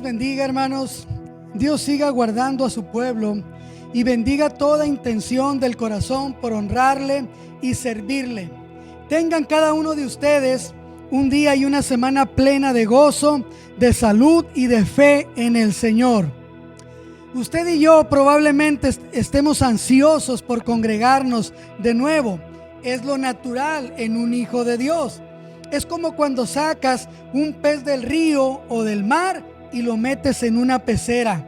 les bendiga, hermanos. Dios siga guardando a su pueblo y bendiga toda intención del corazón por honrarle y servirle. Tengan cada uno de ustedes un día y una semana plena de gozo, de salud y de fe en el Señor. Usted y yo probablemente estemos ansiosos por congregarnos de nuevo. Es lo natural en un hijo de Dios. Es como cuando sacas un pez del río o del mar y lo metes en una pecera.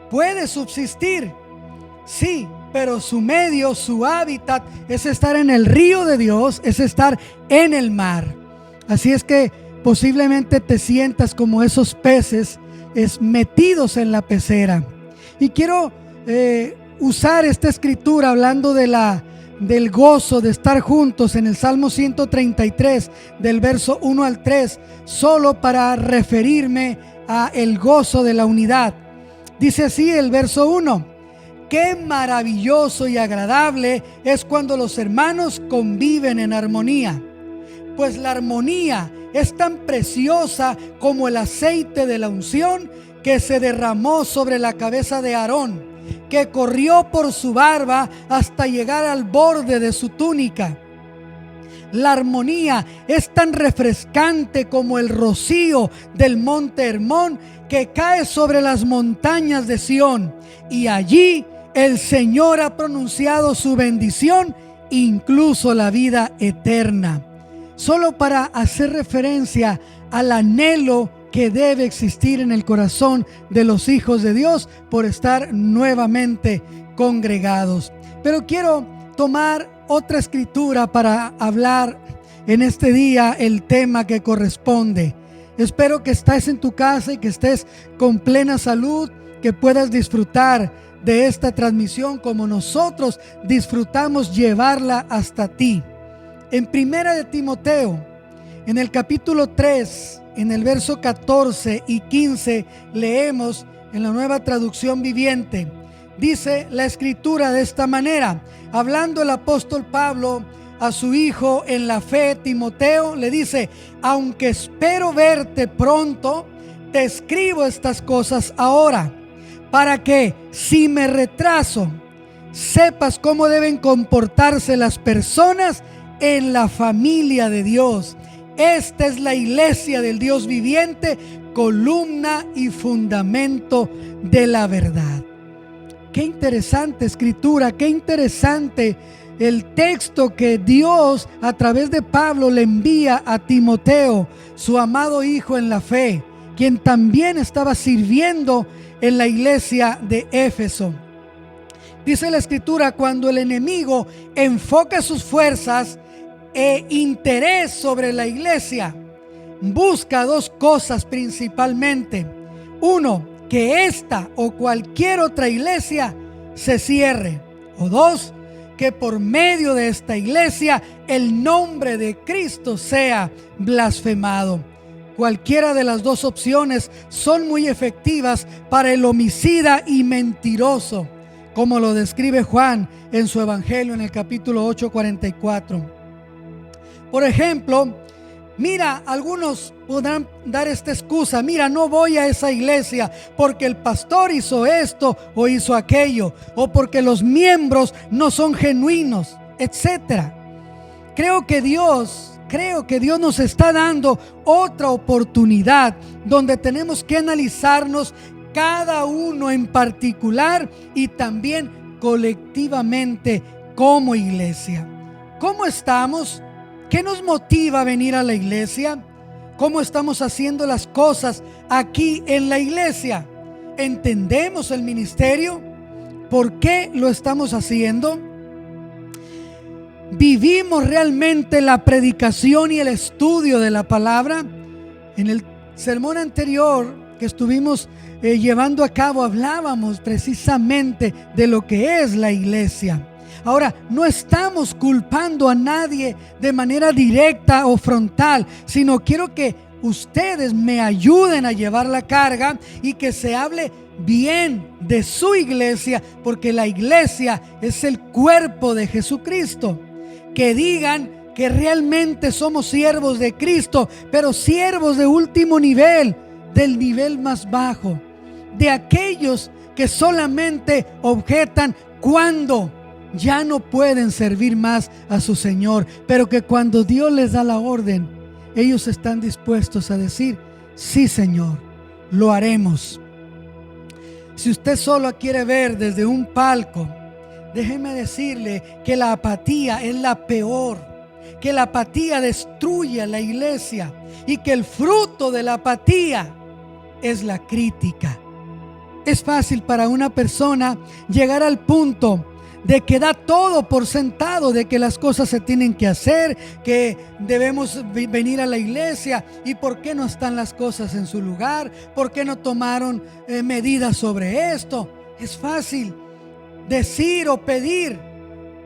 ¿Puede subsistir? Sí, pero su medio, su hábitat es estar en el río de Dios, es estar en el mar. Así es que posiblemente te sientas como esos peces metidos en la pecera. Y quiero usar esta escritura hablando del gozo de estar juntos en el Salmo 133 del verso 1 al 3, solo para referirme a el gozo de la unidad. Dice así el verso 1: qué maravilloso y agradable es cuando los hermanos conviven en armonía, pues la armonía es tan preciosa como el aceite de la unción que se derramó sobre la cabeza de Aarón, que corrió por su barba hasta llegar al borde de su túnica. La armonía es tan refrescante como el rocío del monte Hermón que cae sobre las montañas de Sión, y allí el Señor ha pronunciado su bendición, incluso la vida eterna. Solo para hacer referencia al anhelo que debe existir en el corazón de los hijos de Dios por estar nuevamente congregados. Pero quiero tomar otra escritura para hablar en este día el tema que corresponde. Espero que estés en tu casa y que estés con plena salud, que puedas disfrutar de esta transmisión como nosotros disfrutamos llevarla hasta ti. En Primera de Timoteo, en el capítulo 3, en el verso 14 y 15, leemos en la Nueva Traducción Viviente. Dice la escritura de esta manera, hablando el apóstol Pablo a su hijo en la fe Timoteo, le dice: aunque espero verte pronto, te escribo estas cosas ahora, para que, si me retraso, sepas cómo deben comportarse las personas en la familia de Dios. Esta es la iglesia del Dios viviente, columna y fundamento de la verdad. Qué interesante escritura, qué interesante el texto que Dios a través de Pablo le envía a Timoteo, su amado hijo en la fe, quien también estaba sirviendo en la iglesia de Éfeso. Dice la escritura: cuando el enemigo enfoca sus fuerzas e interés sobre la iglesia, busca dos cosas principalmente. Uno, que esta o cualquier otra iglesia se cierre. O dos, que por medio de esta iglesia el nombre de Cristo sea blasfemado. Cualquiera de las dos opciones son muy efectivas para el homicida y mentiroso, como lo describe Juan en su evangelio en el capítulo 8:44. Por ejemplo, mira, algunos podrán dar esta excusa: mira, no voy a esa iglesia porque el pastor hizo esto o hizo aquello, o porque los miembros no son genuinos, etcétera. Creo que Dios nos está dando otra oportunidad donde tenemos que analizarnos cada uno en particular y también colectivamente como iglesia. ¿Cómo estamos? ¿Qué nos motiva a venir a la iglesia? ¿Cómo estamos haciendo las cosas aquí en la iglesia? ¿Entendemos el ministerio? ¿Por qué lo estamos haciendo? ¿Vivimos realmente la predicación y el estudio de la palabra? En el sermón anterior que estuvimos llevando a cabo, hablábamos precisamente de lo que es la iglesia. Ahora, no estamos culpando a nadie de manera directa o frontal, sino quiero que ustedes me ayuden a llevar la carga y que se hable bien de su iglesia, porque la iglesia es el cuerpo de Jesucristo. Que digan que realmente somos siervos de Cristo, pero siervos de último nivel, del nivel más bajo, de aquellos que solamente objetan cuando ya no pueden servir más a su Señor, pero que cuando Dios les da la orden, ellos están dispuestos a decir: sí, Señor, lo haremos. Si usted solo quiere ver desde un palco, déjeme decirle que la apatía es la peor, que la apatía destruye a la iglesia y que el fruto de la apatía es la crítica. Es fácil para una persona llegar al punto de que da todo por sentado, de que las cosas se tienen que hacer, que debemos venir a la iglesia. ¿Y por qué no están las cosas en su lugar? ¿Por qué no tomaron medidas sobre esto? Es fácil decir o pedir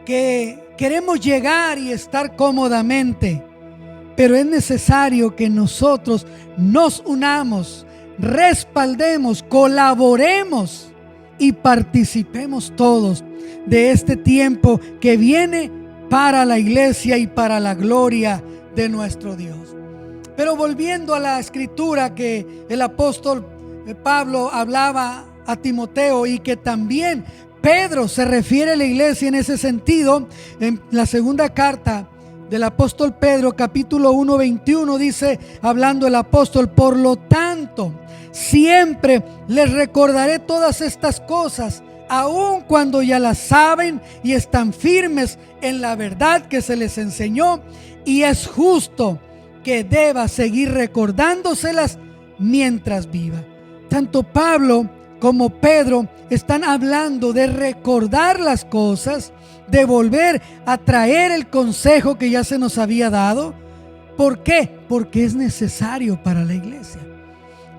que queremos llegar y estar cómodamente, pero es necesario que nosotros nos unamos, respaldemos, colaboremos y participemos todos de este tiempo que viene para la iglesia y para la gloria de nuestro Dios. Pero volviendo a la escritura que el apóstol Pablo hablaba a Timoteo y que también Pedro se refiere a la iglesia en ese sentido, en la segunda carta del apóstol Pedro, capítulo 1, 21, dice, hablando el apóstol: por lo tanto, siempre les recordaré todas estas cosas, aun cuando ya las saben y están firmes en la verdad que se les enseñó, y es justo que deba seguir recordándoselas mientras viva. Tanto Pablo como Pedro están hablando de recordar las cosas, de volver a traer el consejo que ya se nos había dado. ¿Por qué? Porque es necesario para la iglesia.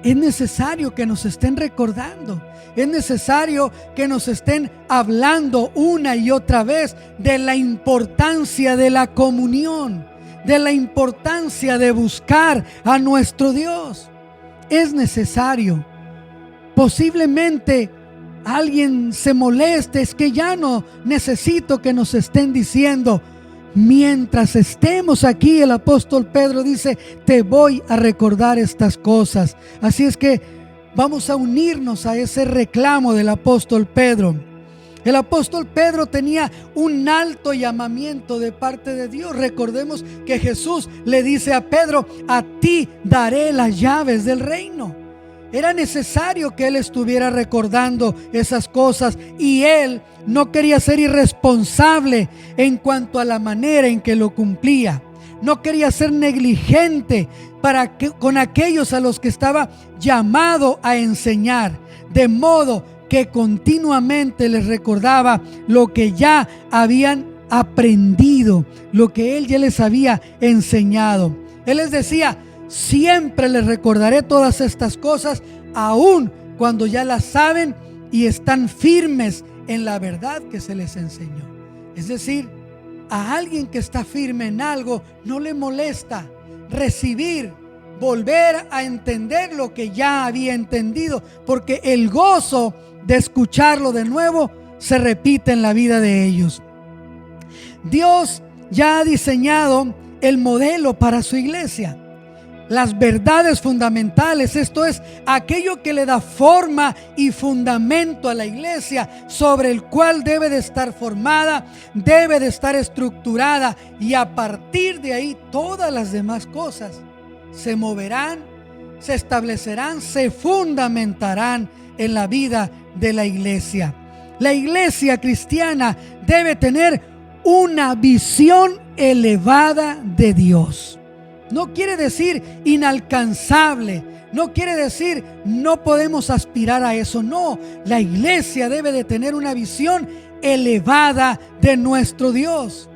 Es necesario que nos estén recordando. Es necesario que nos estén hablando una y otra vez de la importancia de la comunión, de la importancia de buscar a nuestro Dios. Es necesario. Posiblemente alguien se moleste, es que ya no necesito que nos estén diciendo. Mientras estemos aquí, el apóstol Pedro dice: te voy a recordar estas cosas. Así es que vamos a unirnos a ese reclamo del apóstol Pedro. El apóstol Pedro tenía un alto llamamiento de parte de Dios. Recordemos que Jesús le dice a Pedro: a ti daré las llaves del reino. Era necesario que él estuviera recordando esas cosas, y él no quería ser irresponsable en cuanto a la manera en que lo cumplía. No quería ser negligente con aquellos a los que estaba llamado a enseñar, de modo que continuamente les recordaba lo que ya habían aprendido, lo que él ya les había enseñado. Él les decía: siempre les recordaré todas estas cosas, aun cuando ya las saben y están firmes en la verdad que se les enseñó. Es decir, a alguien que está firme en algo no le molesta recibir, volver a entender lo que ya había entendido, porque el gozo de escucharlo de nuevo se repite en la vida de ellos. Dios ya ha diseñado el modelo para su iglesia. Las verdades fundamentales, esto es, aquello que le da forma y fundamento a la iglesia, sobre el cual debe de estar formada, debe de estar estructurada, y a partir de ahí todas las demás cosas se moverán, se establecerán, se fundamentarán en la vida de la iglesia. La iglesia cristiana debe tener una visión elevada de Dios. No quiere decir inalcanzable, no quiere decir no podemos aspirar a eso. No, la iglesia debe de tener una visión elevada de nuestro Dios.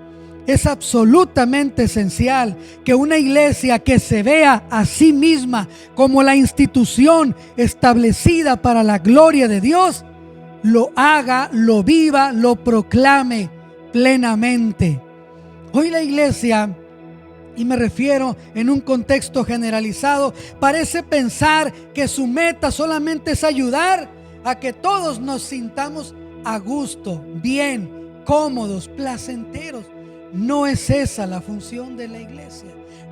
Es absolutamente esencial que una iglesia que se vea a sí misma como la institución establecida para la gloria de Dios, lo haga, lo viva, lo proclame plenamente. Hoy la iglesia, y me refiero en un contexto generalizado, parece pensar que su meta solamente es ayudar a que todos nos sintamos a gusto, bien, cómodos, placenteros. no es esa la función de la iglesia.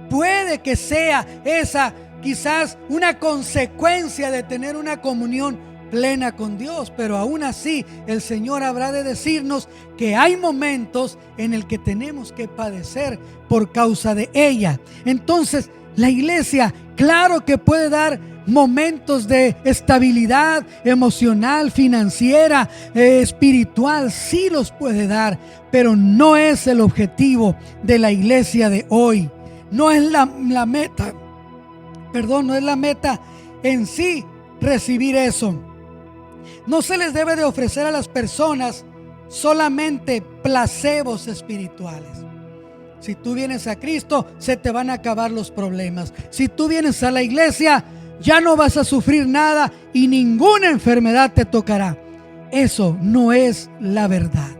Puede que sea esa quizás una consecuencia de tener una comunión plena con Dios, pero aún así el Señor habrá de decirnos que hay momentos en el que tenemos que padecer por causa de ella. Entonces, la iglesia, claro que puede dar momentos de estabilidad emocional, financiera, espiritual, sí los puede dar, pero no es el objetivo de la iglesia de hoy. No es la meta, no es la meta en sí recibir eso. No se les debe de ofrecer a las personas solamente placebos espirituales. Si tú vienes a Cristo, se te van a acabar los problemas. Si tú vienes a la iglesia, ya no vas a sufrir nada y ninguna enfermedad te tocará. Eso no es la verdad.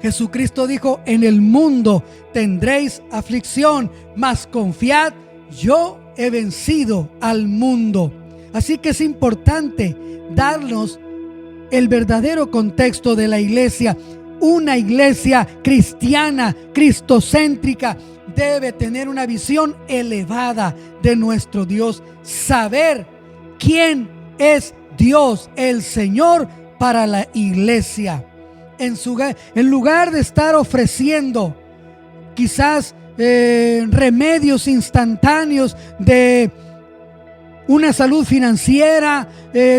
Jesucristo dijo: en el mundo tendréis aflicción, mas confiad, yo he vencido al mundo. Así que es importante darnos el verdadero contexto de la iglesia. Una iglesia cristiana, cristocéntrica, debe tener una visión elevada de nuestro Dios. Saber quién es Dios, el Señor, para la iglesia. En lugar de estar ofreciendo quizás remedios instantáneos de una salud financiera,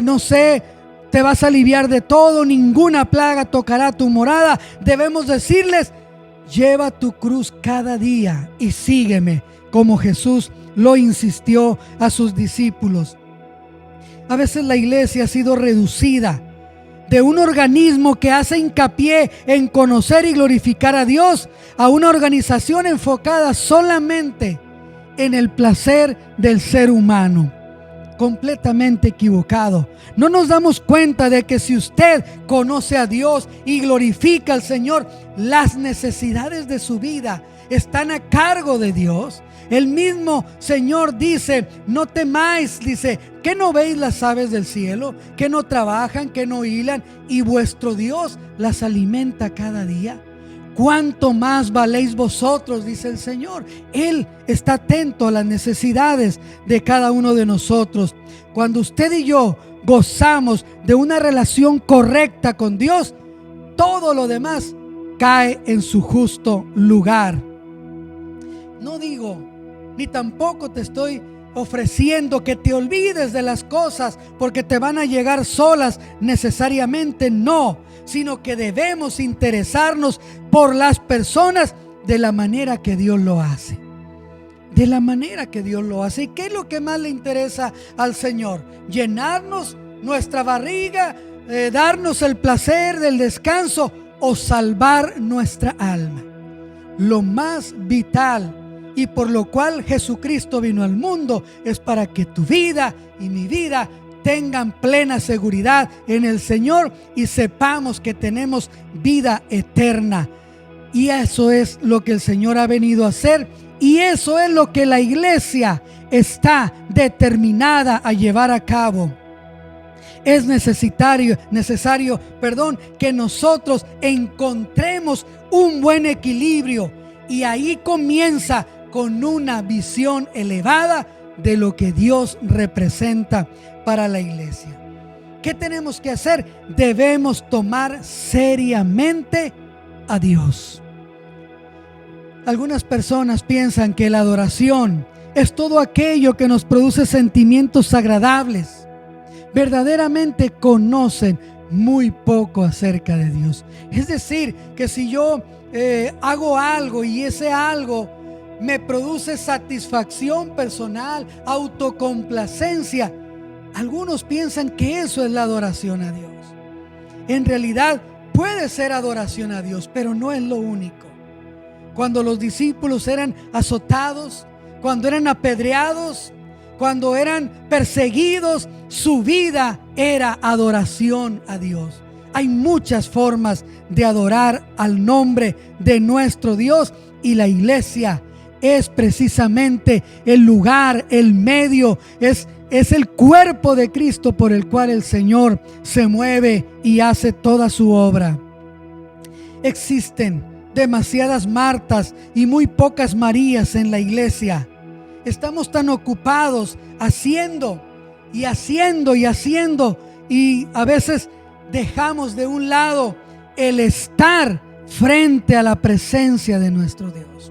no sé, te vas a aliviar de todo, ninguna plaga tocará tu morada, debemos decirles: lleva tu cruz cada día y sígueme, como Jesús lo insistió a sus discípulos. A veces la iglesia ha sido reducida de un organismo que hace hincapié en conocer y glorificar a Dios a una organización enfocada solamente en el placer del ser humano. Completamente equivocado. No nos damos cuenta de que si usted conoce a Dios y glorifica al Señor, las necesidades de su vida están a cargo de Dios. El mismo Señor dice: no temáis, dice, ¿que no veis las aves del cielo? ¿Que no trabajan, que no hilan? Y vuestro Dios las alimenta cada día. ¿Cuánto más valéis vosotros?, dice el Señor. Él está atento a las necesidades de cada uno de nosotros. Cuando usted y yo gozamos de una relación correcta con Dios, todo lo demás cae en su justo lugar. No digo, ni tampoco te estoy ofreciendo que te olvides de las cosas porque te van a llegar solas necesariamente, no, sino que debemos interesarnos por las personas de la manera que Dios lo hace. De la manera que Dios lo hace. ¿Y qué es lo que más le interesa al Señor? Llenarnos nuestra barriga, darnos el placer del descanso o salvar nuestra alma. Lo más vital y por lo cual Jesucristo vino al mundo es para que tu vida y mi vida tengan plena seguridad en el Señor y sepamos que tenemos vida eterna. Y eso es lo que el Señor ha venido a hacer, y eso es lo que la iglesia está determinada a llevar a cabo. Es necesario, que nosotros encontremos un buen equilibrio, y ahí comienza con una visión elevada de lo que Dios representa para la iglesia. ¿Qué tenemos que hacer? Debemos tomar seriamente a Dios. Algunas personas piensan que la adoración es todo aquello que nos produce sentimientos agradables. Verdaderamente conocen muy poco acerca de Dios. Es decir, que si yo hago algo y ese algo me produce satisfacción personal, autocomplacencia, algunos piensan que eso es la adoración a Dios. En realidad puede ser adoración a Dios, pero no es lo único. Cuando los discípulos eran azotados, cuando eran apedreados, cuando eran perseguidos, su vida era adoración a Dios. Hay muchas formas de adorar al nombre de nuestro Dios, y la iglesia es precisamente el lugar, el medio, es el cuerpo de Cristo por el cual el Señor se mueve y hace toda su obra. Existen demasiadas Martas y muy pocas Marías en la iglesia. Estamos tan ocupados haciendo y haciendo y haciendo, y a veces dejamos de un lado el estar frente a la presencia de nuestro Dios.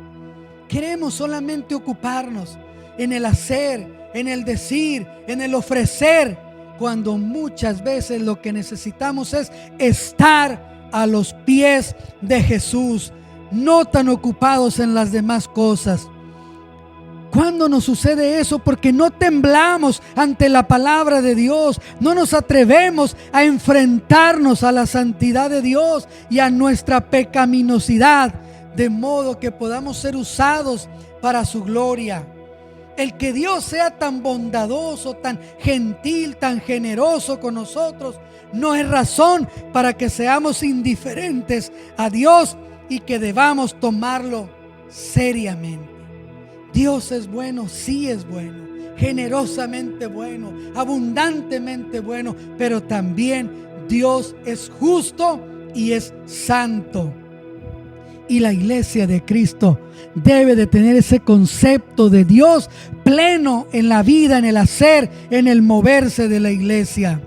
Queremos solamente ocuparnos en el hacer, en el decir, en el ofrecer, cuando muchas veces lo que necesitamos es estar a los pies de Jesús, no tan ocupados en las demás cosas. ¿Cuándo nos sucede eso? Porque no temblamos ante la palabra de Dios, no nos atrevemos a enfrentarnos a la santidad de Dios y a nuestra pecaminosidad, de modo que podamos ser usados para su gloria. El que Dios sea tan bondadoso, tan gentil, tan generoso con nosotros, no es razón para que seamos indiferentes a Dios y que debamos tomarlo seriamente. Dios es bueno, sí es bueno, generosamente bueno, abundantemente bueno, pero también Dios es justo y es santo. Y la iglesia de Cristo debe de tener ese concepto de Dios pleno en la vida, en el hacer, en el moverse de la iglesia.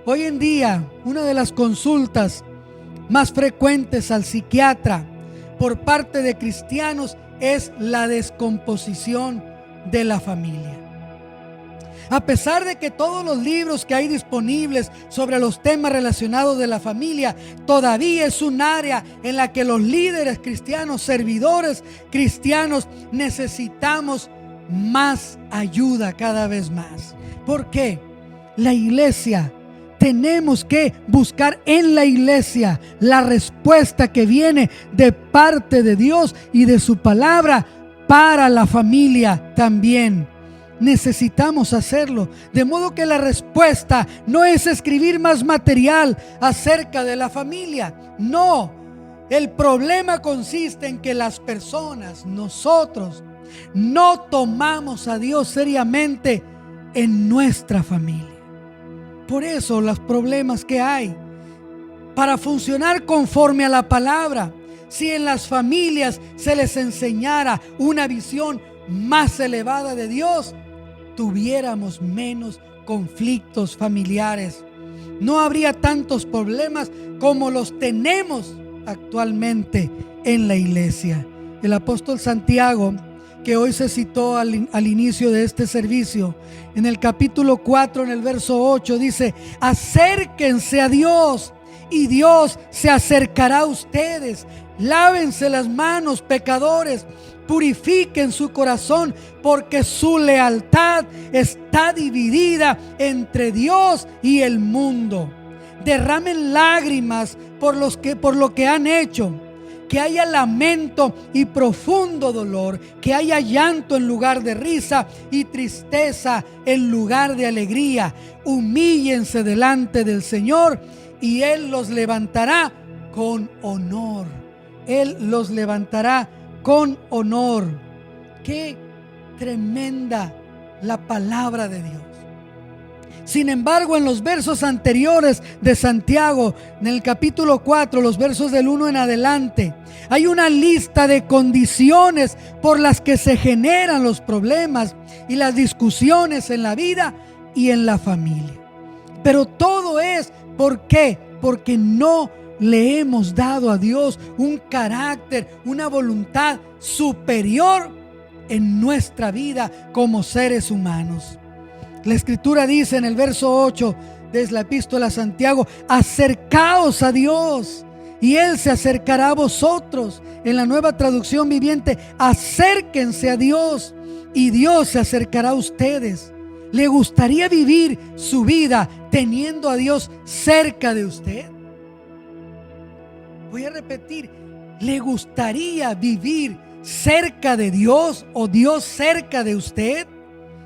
Hoy en día, una de las consultas más frecuentes al psiquiatra por parte de cristianos es la descomposición de la familia. A pesar de que todos los libros que hay disponibles sobre los temas relacionados de la familia, todavía es un área en la que los líderes cristianos, servidores cristianos, necesitamos más ayuda cada vez más. ¿Por qué? La iglesia, tenemos que buscar en la iglesia la respuesta que viene de parte de Dios y de su palabra para la familia también. Necesitamos hacerlo, de modo que la respuesta no es escribir más material acerca de la familia. No, el problema consiste en que las personas, nosotros, no tomamos a Dios seriamente en nuestra familia. Por eso los problemas que hay. Para funcionar conforme a la palabra, si en las familias se les enseñara una visión más elevada de Dios, tuviéramos menos conflictos familiares. No habría tantos problemas como los tenemos actualmente en la iglesia. El apóstol Santiago, que hoy se citó al inicio de este servicio, en el capítulo 4, en el verso 8, dice: acérquense a Dios y Dios se acercará a ustedes. Lávense las manos, pecadores, purifiquen su corazón, porque su lealtad está dividida entre Dios y el mundo. Derramen lágrimas por lo que han hecho. Que haya lamento y profundo dolor, que haya llanto en lugar de risa y tristeza en lugar de alegría. Humíllense delante del Señor y Él los levantará con honor. Él los levantará con honor. Qué tremenda la palabra de Dios. Sin embargo, en los versos anteriores de Santiago, en el capítulo 4, los versos del 1 en adelante, hay una lista de condiciones por las que se generan los problemas y las discusiones en la vida y en la familia. Pero todo es, ¿por qué? Porque no le hemos dado a Dios un carácter, una voluntad superior en nuestra vida como seres humanos. La escritura dice en el verso 8 de la epístola a Santiago: acercaos a Dios y Él se acercará a vosotros. En la Nueva Traducción Viviente: acérquense a Dios y Dios se acercará a ustedes. ¿Le gustaría vivir su vida teniendo a Dios cerca de usted? Voy a repetir: ¿le gustaría vivir cerca de Dios o Dios cerca de usted?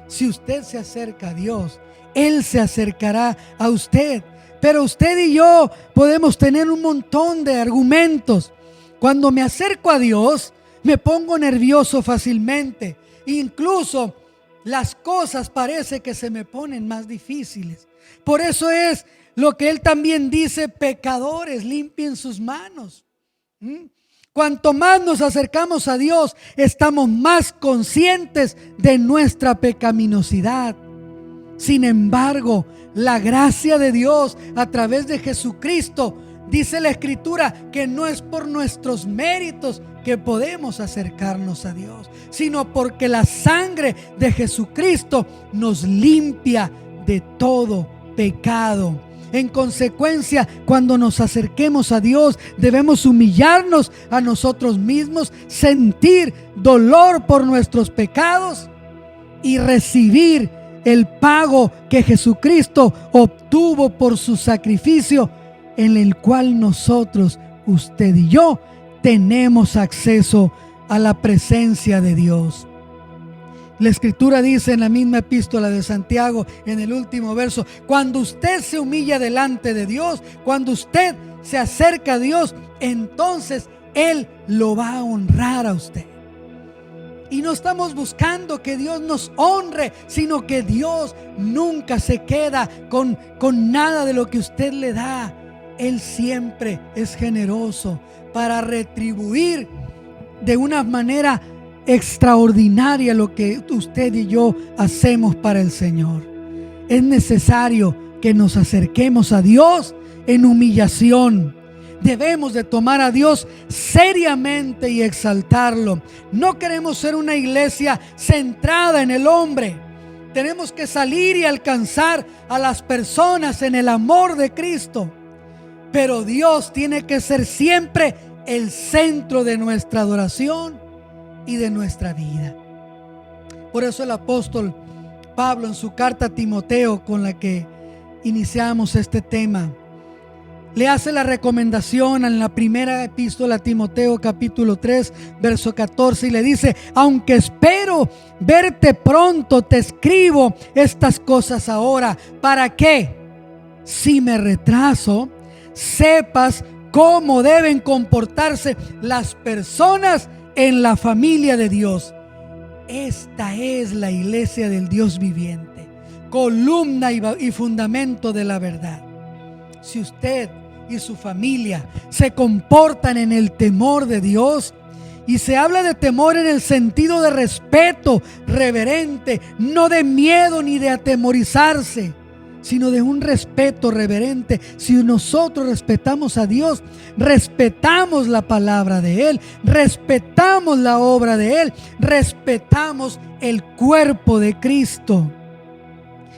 Si usted se acerca a Dios, Él se acercará a usted. Pero usted y yo podemos tener un montón de argumentos. Cuando me acerco a Dios, me pongo nervioso fácilmente. Incluso las cosas parece que se me ponen más difíciles. Por eso es lo que Él también dice: pecadores, limpien sus manos. Cuanto más nos acercamos a Dios, estamos más conscientes de nuestra pecaminosidad. Sin embargo, la gracia de Dios a través de Jesucristo, dice la Escritura, que no es por nuestros méritos que podemos acercarnos a Dios, sino porque la sangre de Jesucristo nos limpia de todo pecado. En consecuencia, cuando nos acerquemos a Dios, debemos humillarnos a nosotros mismos, sentir dolor por nuestros pecados y recibir el pago que Jesucristo obtuvo por su sacrificio, en el cual nosotros, usted y yo, tenemos acceso a la presencia de Dios. La Escritura dice en la misma epístola de Santiago, en el último verso: cuando usted se humilla delante de Dios, cuando usted se acerca a Dios, entonces Él lo va a honrar a usted. Y no estamos buscando que Dios nos honre, sino que Dios nunca se queda con nada de lo que usted le da. Él siempre es generoso para retribuir de una manera extraordinaria lo que usted y yo hacemos para el Señor. Es necesario que nos acerquemos a Dios en humillación. Debemos de tomar a Dios seriamente y exaltarlo. No queremos ser una iglesia centrada en el hombre. Tenemos que salir y alcanzar a las personas en el amor de Cristo. Pero Dios tiene que ser siempre el centro de nuestra adoración y de nuestra vida. Por eso el apóstol Pablo, en su carta a Timoteo, con la que iniciamos este tema, le hace la recomendación en la primera epístola a Timoteo, capítulo 3, verso 14, y le dice: aunque espero verte pronto, te escribo estas cosas ahora, para que, si me retraso, sepas cómo deben comportarse las personas en la familia de Dios. Esta es la iglesia del Dios viviente, columna y fundamento de la verdad. Si usted y su familia se comportan en el temor de Dios, y se habla de temor en el sentido de respeto reverente, no de miedo ni de atemorizarse, sino de un respeto reverente. Si nosotros respetamos a Dios, respetamos la palabra de Él, respetamos la obra de Él, respetamos el cuerpo de Cristo.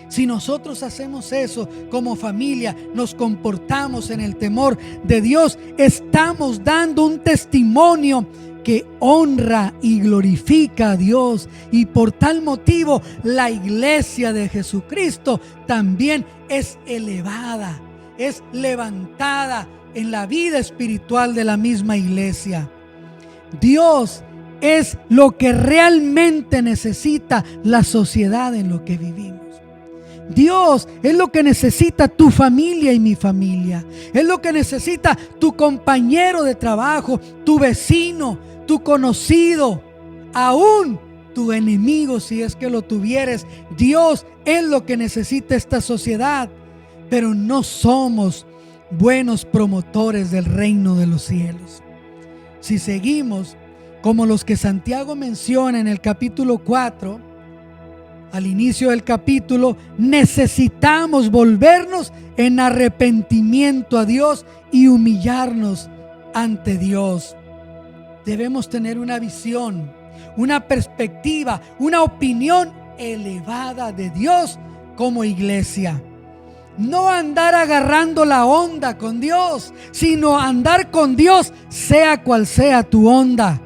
Si nosotros hacemos eso como familia, nos comportamos en el temor de Dios, estamos dando un testimonio que honra y glorifica a Dios. Y por tal motivo, la iglesia de Jesucristo también es elevada, es levantada en la vida espiritual de la misma iglesia. Dios es lo que realmente necesita la sociedad en lo que vivimos. Dios es lo que necesita tu familia y mi familia. Es lo que necesita tu compañero de trabajo, tu vecino, tu conocido, aún tu enemigo, si es que lo tuvieres. Dios es lo que necesita esta sociedad. Pero no somos buenos promotores del reino de los cielos. Si seguimos como los que Santiago menciona en el capítulo 4, al inicio del capítulo, necesitamos volvernos en arrepentimiento a Dios y humillarnos ante Dios. Debemos tener una visión, una perspectiva, una opinión elevada de Dios como iglesia. No andar agarrando la onda con Dios, sino andar con Dios sea cual sea tu onda.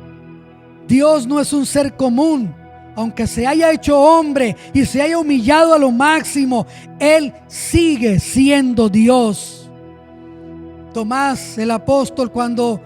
Dios no es un ser común. Aunque se haya hecho hombre y se haya humillado a lo máximo, Él sigue siendo Dios. Tomás, el apóstol, cuando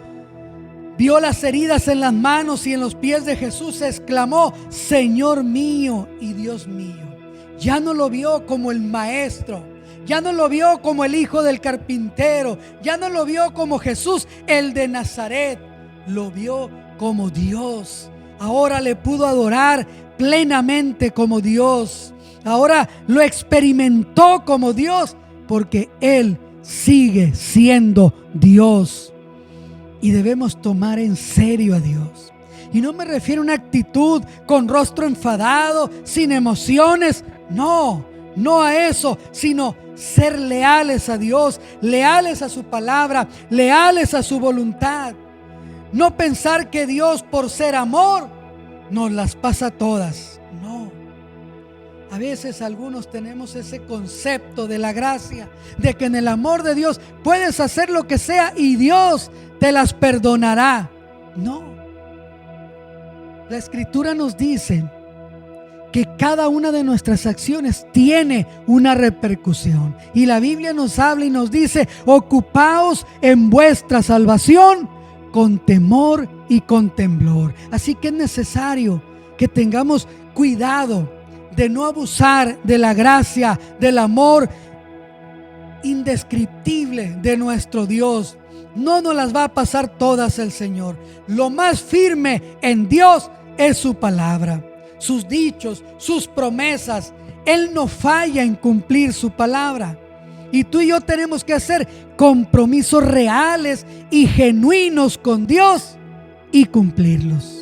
vio las heridas en las manos y en los pies de Jesús, exclamó: Señor mío y Dios mío. Ya no lo vio como el maestro, ya no lo vio como el hijo del carpintero, ya no lo vio como Jesús, el de Nazaret, lo vio como Dios. Ahora le pudo adorar plenamente como Dios. Ahora lo experimentó como Dios, porque Él sigue siendo Dios. y debemos tomar en serio a Dios. Y no me refiero a una actitud con rostro enfadado, sin emociones. No a eso, sino ser leales a Dios, leales a su palabra, leales a su voluntad. No pensar que Dios, por ser amor, nos las pasa todas. No. A veces algunos tenemos ese concepto de la gracia, de que en el amor de Dios puedes hacer lo que sea y Dios te las perdonará. No. La Escritura nos dice que cada una de nuestras acciones tiene una repercusión. Y la Biblia nos habla y nos dice: ocupaos en vuestra salvación con temor y con temblor. Así que es necesario que tengamos cuidado de no abusar de la gracia, del amor indescriptible de nuestro Dios. No nos las va a pasar todas el Señor. Lo más firme en Dios es su palabra, sus dichos, sus promesas. Él no falla en cumplir su palabra. Y tú y yo tenemos que hacer compromisos reales y genuinos con Dios y cumplirlos.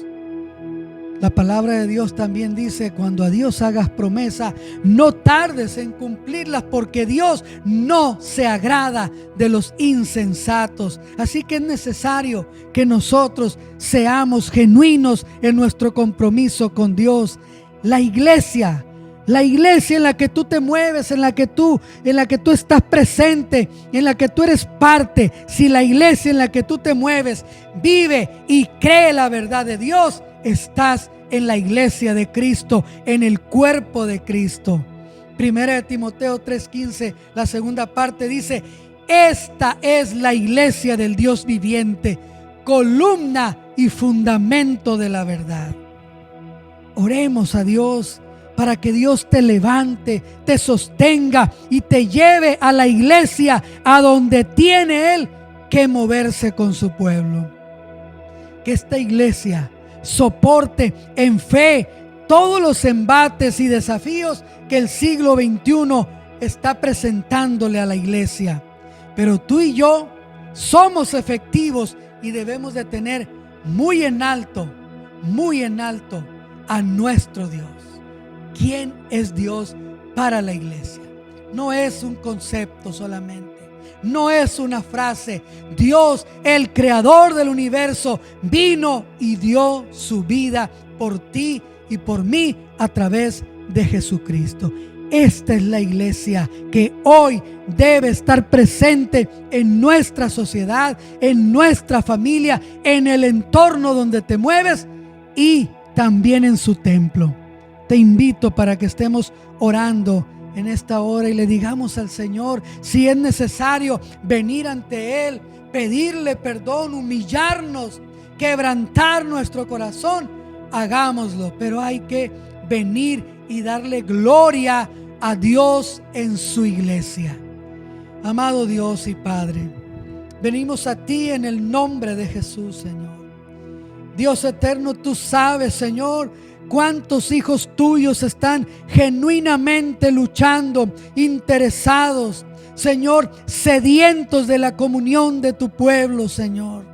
La palabra de Dios también dice: cuando a Dios hagas promesa, no tardes en cumplirlas, porque Dios no se agrada de los insensatos. Así que es necesario que nosotros seamos genuinos en nuestro compromiso con Dios. La iglesia en la que tú te mueves, en la que tú estás presente, en la que tú eres parte, si la iglesia en la que tú te mueves vive y cree la verdad de Dios, estás en la iglesia de Cristo, en el cuerpo de Cristo. Primera de Timoteo 3:15, la segunda parte dice: esta es la iglesia del Dios viviente, columna y fundamento de la verdad. Oremos a Dios para que Dios te levante, te sostenga y te lleve a la iglesia a donde tiene Él que moverse con su pueblo. Que esta iglesia soporte en fe todos los embates y desafíos que el siglo XXI está presentándole a la iglesia. Pero tú y yo somos efectivos y debemos de tener muy en alto a nuestro Dios. ¿Quién es Dios para la iglesia? No es un concepto solamente. No es una frase. Dios, el creador del universo, vino y dio su vida por ti y por mí a través de Jesucristo. Esta es la iglesia que hoy debe estar presente en nuestra sociedad, en nuestra familia, en el entorno donde te mueves y también en su templo. Te invito para que estemos orando en esta hora y le digamos al Señor, si es necesario venir ante Él, pedirle perdón, humillarnos, quebrantar nuestro corazón, hagámoslo. Pero hay que venir y darle gloria a Dios en su iglesia. Amado Dios y Padre, venimos a ti en el nombre de Jesús, Señor. Dios eterno, tú sabes, Señor, cuántos hijos tuyos están genuinamente luchando, interesados, Señor, sedientos de la comunión de tu pueblo, Señor.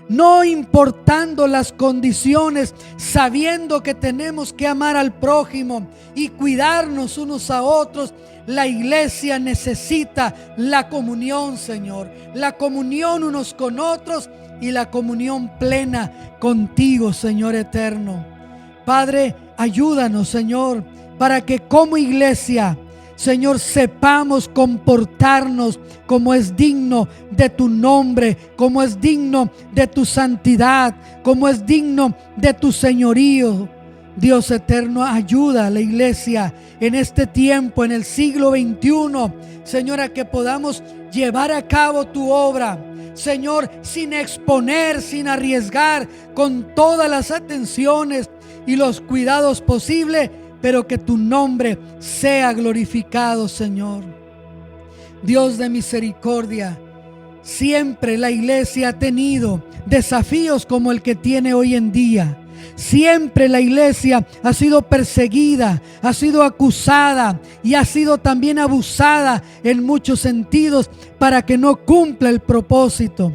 No importando las condiciones, sabiendo que tenemos que amar al prójimo y cuidarnos unos a otros. La iglesia necesita la comunión, Señor, la comunión unos con otros y la comunión plena contigo, Señor eterno. Padre, ayúdanos, Señor, para que como iglesia, Señor, sepamos comportarnos como es digno de tu nombre, como es digno de tu santidad, como es digno de tu señorío. Dios eterno, ayuda a la iglesia en este tiempo, en el siglo XXI, Señor, a que podamos llevar a cabo tu obra, Señor, sin exponer, sin arriesgar, con todas las atenciones y los cuidados posibles, pero que tu nombre sea glorificado, Señor. Dios de misericordia, siempre la iglesia ha tenido desafíos como el que tiene hoy en día. Siempre la iglesia ha sido perseguida, ha sido acusada y ha sido también abusada en muchos sentidos para que no cumpla el propósito.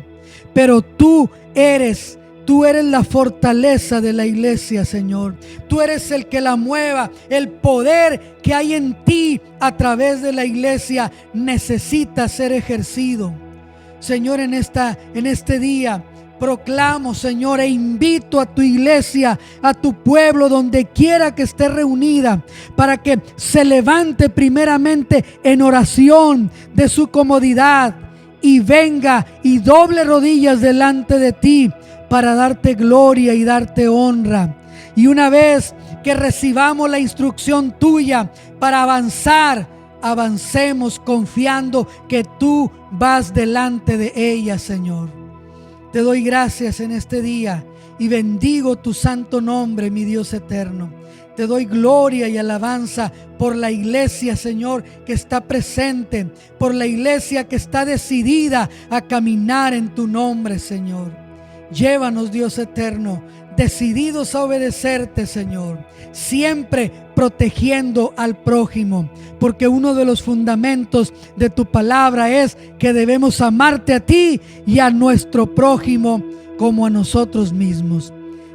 Pero tú Tú eres la fortaleza de la iglesia, Señor. Tú eres el que la mueva. El poder que hay en ti a través de la iglesia necesita ser ejercido. Señor, en este día proclamo, Señor, e invito a tu iglesia, a tu pueblo, donde quiera que esté reunida, para que se levante primeramente en oración de su comodidad y venga y doble rodillas delante de ti para darte gloria y darte honra. Y una vez que recibamos la instrucción tuya para avanzar, avancemos confiando que tú vas delante de ella, Señor. Te doy gracias en este día y bendigo tu santo nombre, mi Dios eterno. Te doy gloria y alabanza por la iglesia, Señor, que está presente, por la iglesia que está decidida a caminar en tu nombre, Señor. Llévanos, Dios eterno, decididos a obedecerte, Señor, siempre protegiendo al prójimo, porque uno de los fundamentos de tu palabra es que debemos amarte a ti y a nuestro prójimo como a nosotros mismos.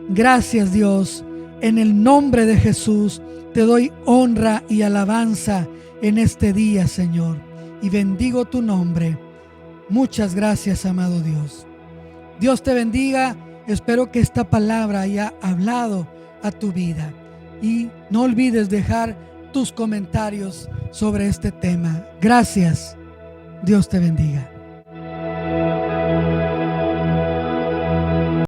Gracias, Dios. En el nombre de Jesús te doy honra y alabanza en este día, Señor, y bendigo tu nombre. Muchas gracias, amado Dios. Dios te bendiga. Espero que esta palabra haya hablado a tu vida. Y no olvides dejar tus comentarios sobre este tema. Gracias. Dios te bendiga.